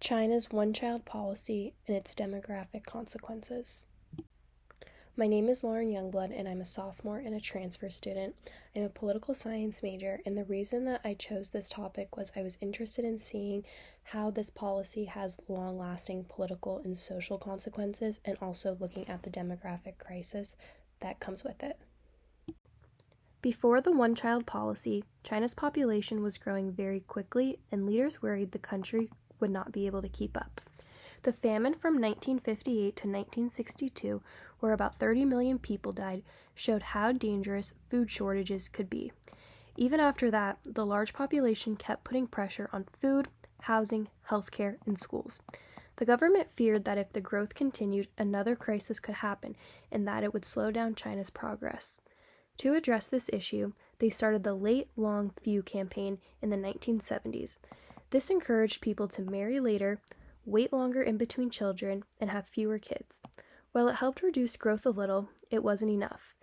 China's one-child policy and its demographic consequences. My name is Lauren Youngblood, and I'm a sophomore and a transfer student. I'm a political science major, and the reason that I chose this topic was I was interested in seeing how this policy has long-lasting political and social consequences, and also looking at the demographic crisis that comes with it. Before the one-child policy, China's population was growing very quickly, and leaders worried the country would not be able to keep up. The famine from 1958 to 1962, where about 30 million people died, showed how dangerous food shortages could be. Even after that, the large population kept putting pressure on food, housing, healthcare, and schools. The government feared that if the growth continued, another crisis could happen, and that it would slow down China's progress. To address this issue, they started the Late Long Few campaign in the 1970s. This encouraged people to marry later, wait longer in between children, and have fewer kids. While it helped reduce growth a little, it wasn't enough.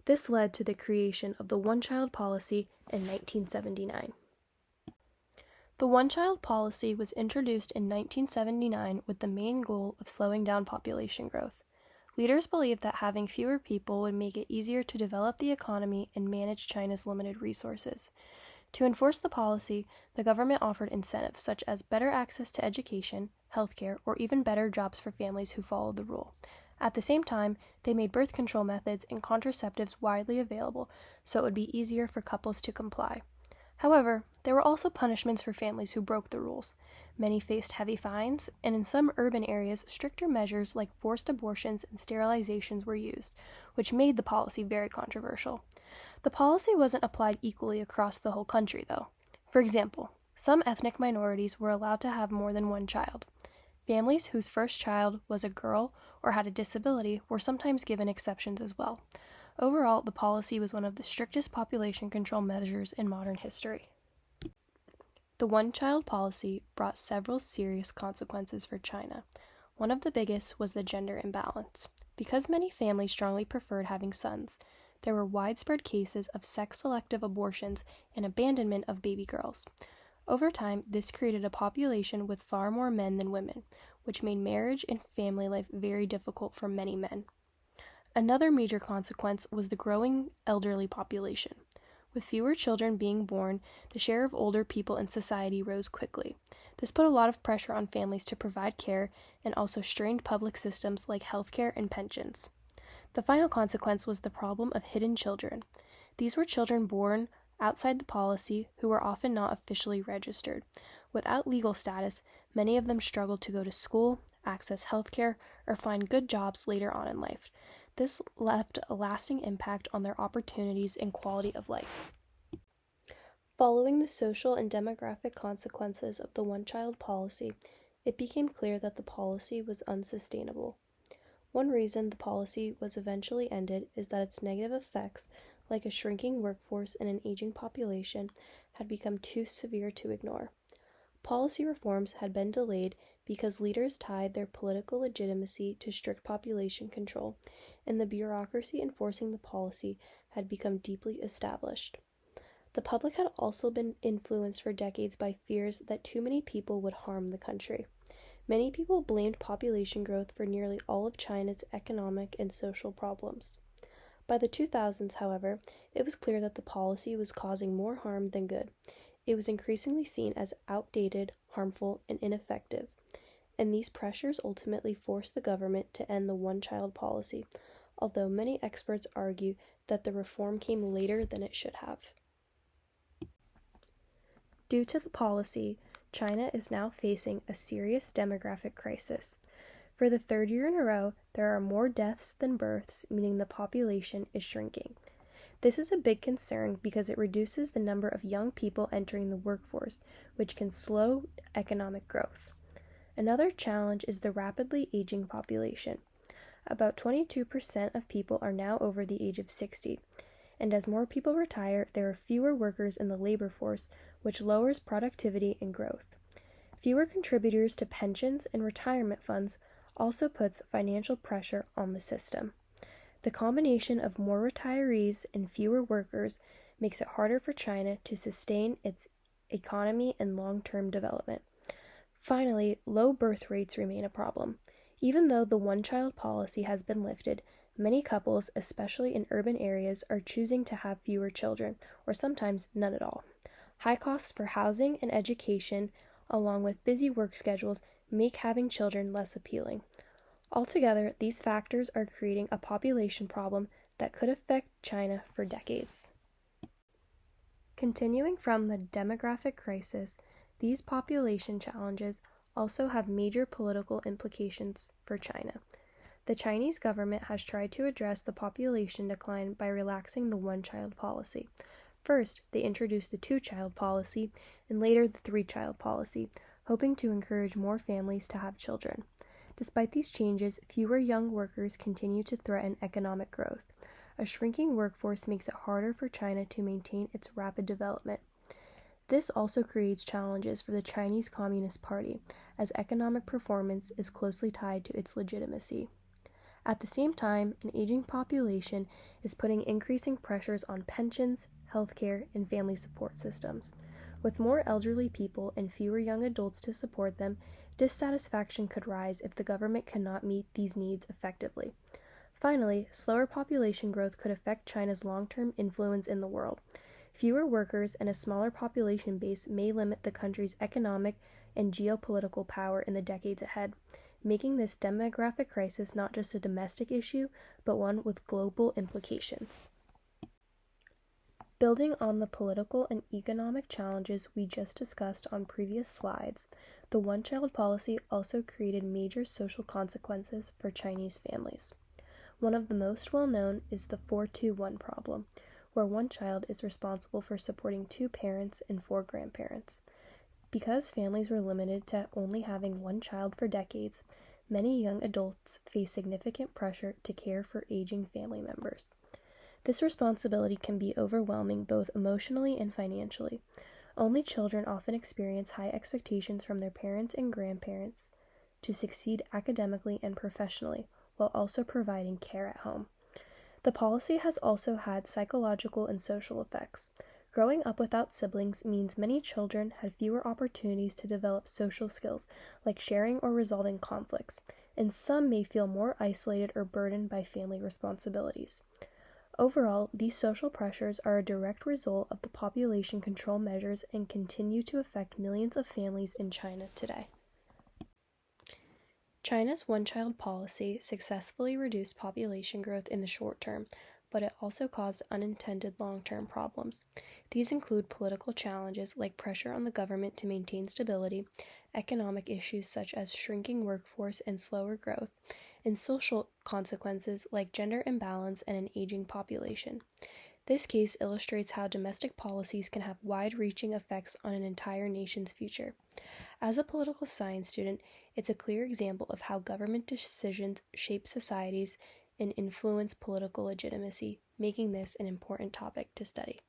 This led to the creation of the one-child policy in 1979. The one-child policy was introduced in 1979 with the main goal of slowing down population growth. Leaders believed that having fewer people would make it easier to develop the economy and manage China's limited resources. To enforce the policy, the government offered incentives such as better access to education, healthcare, or even better jobs for families who followed the rule. At the same time, they made birth control methods and contraceptives widely available, so it would be easier for couples to comply. However, there were also punishments for families who broke the rules. Many faced heavy fines, and in some urban areas, stricter measures like forced abortions and sterilizations were used, which made the policy very controversial. The policy wasn't applied equally across the whole country, though. For example, some ethnic minorities were allowed to have more than one child. Families whose first child was a girl or had a disability were sometimes given exceptions as well. Overall, the policy was one of the strictest population control measures in modern history. The one-child policy brought several serious consequences for China. One of the biggest was the gender imbalance. Because many families strongly preferred having sons, there were widespread cases of sex-selective abortions and abandonment of baby girls. Over time, this created a population with far more men than women, which made marriage and family life very difficult for many men. Another major consequence was the growing elderly population. With fewer children being born, the share of older people in society rose quickly. This put a lot of pressure on families to provide care and also strained public systems like healthcare and pensions. The final consequence was the problem of hidden children. These were children born outside the policy who were often not officially registered. Without legal status, many of them struggled to go to school, access healthcare, or find good jobs later on in life. This left a lasting impact on their opportunities and quality of life. Following the social and demographic consequences of the one-child policy, it became clear that the policy was unsustainable. One reason the policy was eventually ended is that its negative effects, like a shrinking workforce and an aging population, had become too severe to ignore. Policy reforms had been delayed because leaders tied their political legitimacy to strict population control, and the bureaucracy enforcing the policy had become deeply established. The public had also been influenced for decades by fears that too many people would harm the country. Many people blamed population growth for nearly all of China's economic and social problems. By the 2000s, however, it was clear that the policy was causing more harm than good. It was increasingly seen as outdated, harmful, and ineffective, and these pressures ultimately forced the government to end the one-child policy, although many experts argue that the reform came later than it should have. Due to the policy, China is now facing a serious demographic crisis. For the third year in a row, there are more deaths than births, meaning the population is shrinking. This is a big concern because it reduces the number of young people entering the workforce, which can slow economic growth. Another challenge is the rapidly aging population. About 22% of people are now over the age of 60, and as more people retire, there are fewer workers in the labor force, which lowers productivity and growth. Fewer contributors to pensions and retirement funds also puts financial pressure on the system. The combination of more retirees and fewer workers makes it harder for China to sustain its economy and long-term development. Finally, low birth rates remain a problem. Even though the one-child policy has been lifted, many couples, especially in urban areas, are choosing to have fewer children, or sometimes none at all. High costs for housing and education, along with busy work schedules, make having children less appealing. Altogether, these factors are creating a population problem that could affect China for decades. Continuing from the demographic crisis, these population challenges also have major political implications for China. The Chinese government has tried to address the population decline by relaxing the one-child policy. First, they introduced the two-child policy and later the three-child policy, hoping to encourage more families to have children. Despite these changes, fewer young workers continue to threaten economic growth. A shrinking workforce makes it harder for China to maintain its rapid development. This also creates challenges for the Chinese Communist Party, as economic performance is closely tied to its legitimacy. At the same time, an aging population is putting increasing pressures on pensions, healthcare, and family support systems. With more elderly people and fewer young adults to support them, dissatisfaction could rise if the government cannot meet these needs effectively. Finally, slower population growth could affect China's long-term influence in the world. Fewer workers and a smaller population base may limit the country's economic and geopolitical power in the decades ahead, making this demographic crisis not just a domestic issue, but one with global implications. Building on the political and economic challenges we just discussed on previous slides, the one-child policy also created major social consequences for Chinese families. One of the most well-known is the 4-2-1 problem, where one child is responsible for supporting two parents and four grandparents. Because families were limited to only having one child for decades, many young adults face significant pressure to care for aging family members. This responsibility can be overwhelming both emotionally and financially. Only children often experience high expectations from their parents and grandparents to succeed academically and professionally, while also providing care at home. The policy has also had psychological and social effects. Growing up without siblings means many children had fewer opportunities to develop social skills, like sharing or resolving conflicts, and some may feel more isolated or burdened by family responsibilities. Overall, these social pressures are a direct result of the population control measures and continue to affect millions of families in China today. China's one-child policy successfully reduced population growth in the short term, but it also caused unintended long-term problems. These include political challenges like pressure on the government to maintain stability, economic issues such as shrinking workforce and slower growth, and social consequences like gender imbalance and an aging population. This case illustrates how domestic policies can have wide-reaching effects on an entire nation's future. As a political science student, it's a clear example of how government decisions shape societies and influence political legitimacy, making this an important topic to study.